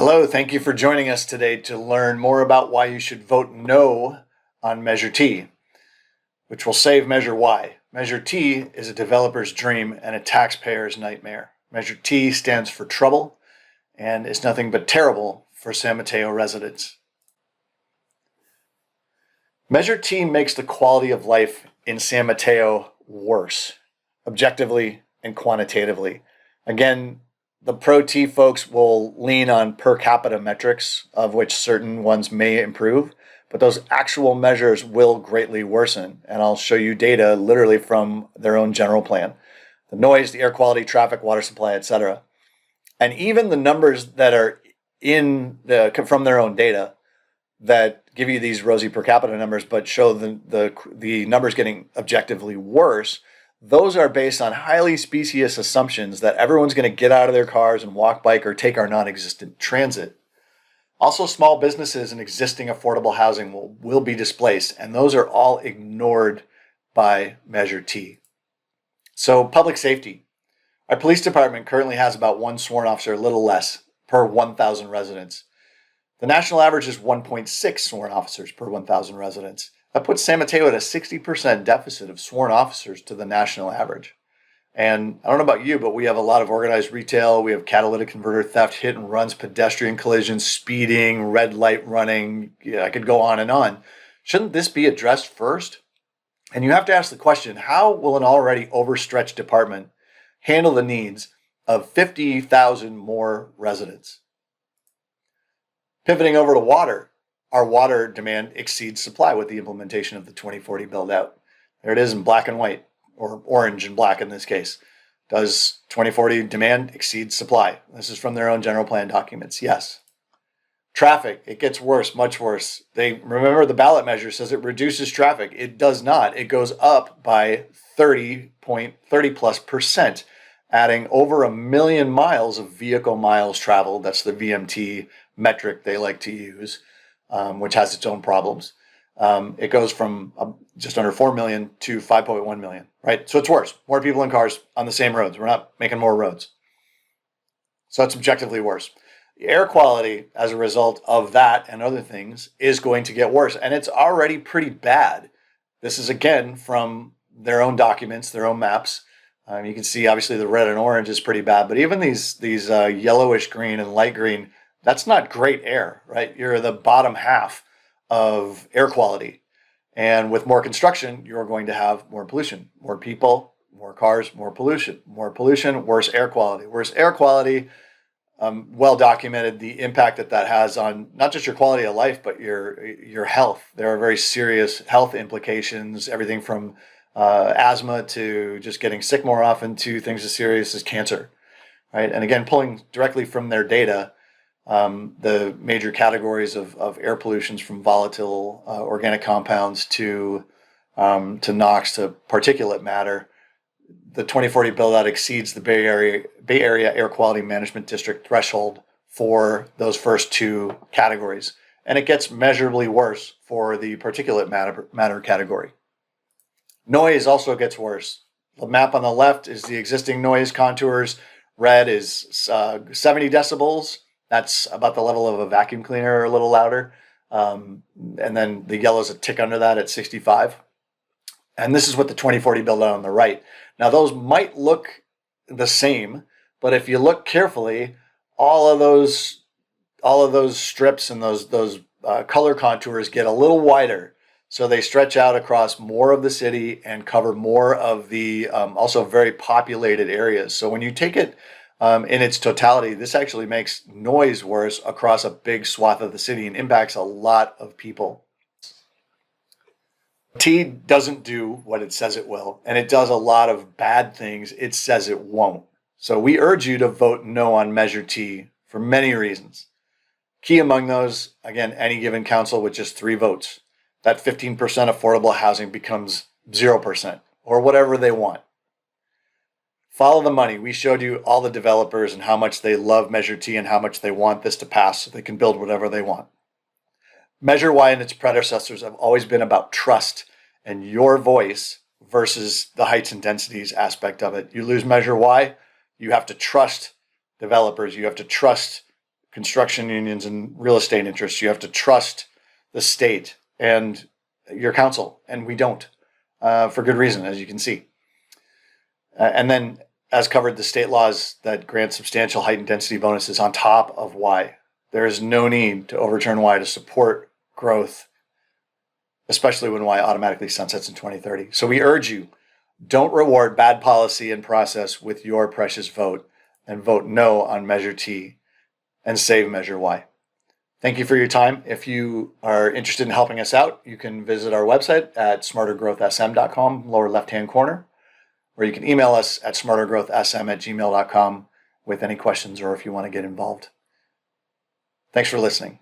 Hello, thank you for joining us today to learn more about why you should vote no on Measure T, which will save Measure Y. Measure T is a developer's dream and a taxpayer's nightmare. Measure T stands for trouble and is nothing but terrible for San Mateo residents. Measure T makes the quality of life in San Mateo worse, objectively and quantitatively. Again, the pro-T folks will lean on per capita metrics, of which certain ones may improve, but those actual measures will greatly worsen. And I'll show you data literally from their own general plan. The noise, the air quality, traffic, water supply, etc. And even the numbers that are from their own data that give you these rosy per capita numbers, but show the numbers getting objectively worse, those are based on highly specious assumptions that everyone's going to get out of their cars and walk, bike, or take our non-existent transit. Also, small businesses and existing affordable housing will be displaced, and those are all ignored by Measure T. So, public safety. Our police department currently has about one sworn officer, a little less, per 1,000 residents. The national average is 1.6 sworn officers per 1,000 residents. That puts San Mateo at a 60% deficit of sworn officers to the national average. And I don't know about you, but we have a lot of organized retail. We have catalytic converter theft, hit and runs, pedestrian collisions, speeding, red light running. I could go on and on. Shouldn't this be addressed first? And you have to ask the question, how will an already overstretched department handle the needs of 50,000 more residents? Pivoting over to water. Our water demand exceeds supply with the implementation of the 2040 build-out. There it is in black and white, or orange and black in this case. Does 2040 demand exceed supply? This is from their own general plan documents. Yes. Traffic, it gets worse, much worse. Remember the ballot measure says it reduces traffic. It does not. It goes up by 30+%, adding over 1 million miles of vehicle miles traveled. That's the VMT metric they like to use. Which has its own problems. It goes from just under 4 million to 5.1 million, right? So it's worse. More people in cars on the same roads. We're not making more roads. So it's objectively worse. The air quality as a result of that and other things is going to get worse. And it's already pretty bad. This is, again, from their own documents, their own maps. You can see, obviously, the red and orange is pretty bad. But even these yellowish green and light green, that's not great air, right? You're the bottom half of air quality. And with more construction, you're going to have more pollution, more people, more cars, more pollution, worse air quality. Worse air quality, well documented the impact that has on not just your quality of life, but your health. There are very serious health implications, everything from asthma to just getting sick more often to things as serious as cancer, right? And again, pulling directly from their data, the major categories of air pollutions from volatile organic compounds to NOx to particulate matter. The 2040 build-out exceeds the Bay Area Air Quality Management District threshold for those first two categories. And it gets measurably worse for the particulate matter category. Noise also gets worse. The map on the left is the existing noise contours. Red is 70 decibels. That's about the level of a vacuum cleaner, or a little louder. And then the yellow is a tick under that at 65. And this is what the 2040 build out on the right. Now, those might look the same, but if you look carefully, all of those strips and those color contours get a little wider. So they stretch out across more of the city and cover more of the also very populated areas. So when you take it in its totality, this actually makes noise worse across a big swath of the city and impacts a lot of people. T doesn't do what it says it will, and it does a lot of bad things it says it won't. So we urge you to vote no on Measure T for many reasons. Key among those, again, any given council with just 3 votes. That 15% affordable housing becomes 0% or whatever they want. Follow the money. We showed you all the developers and how much they love Measure T and how much they want this to pass so they can build whatever they want. Measure Y and its predecessors have always been about trust and your voice versus the heights and densities aspect of it. You lose Measure Y, you have to trust developers, you have to trust construction unions and real estate interests. You have to trust the state and your council, and we don't, for good reason, as you can see. And then, as covered, the state laws that grant substantial height and density bonuses on top of Y. There is no need to overturn Y to support growth, especially when Y automatically sunsets in 2030. So we urge you, don't reward bad policy and process with your precious vote, and vote no on Measure T and save Measure Y. Thank you for your time. If you are interested in helping us out, you can visit our website at smartergrowthsm.com, lower left-hand corner, or you can email us at smartergrowthsm@gmail.com with any questions or if you want to get involved. Thanks for listening.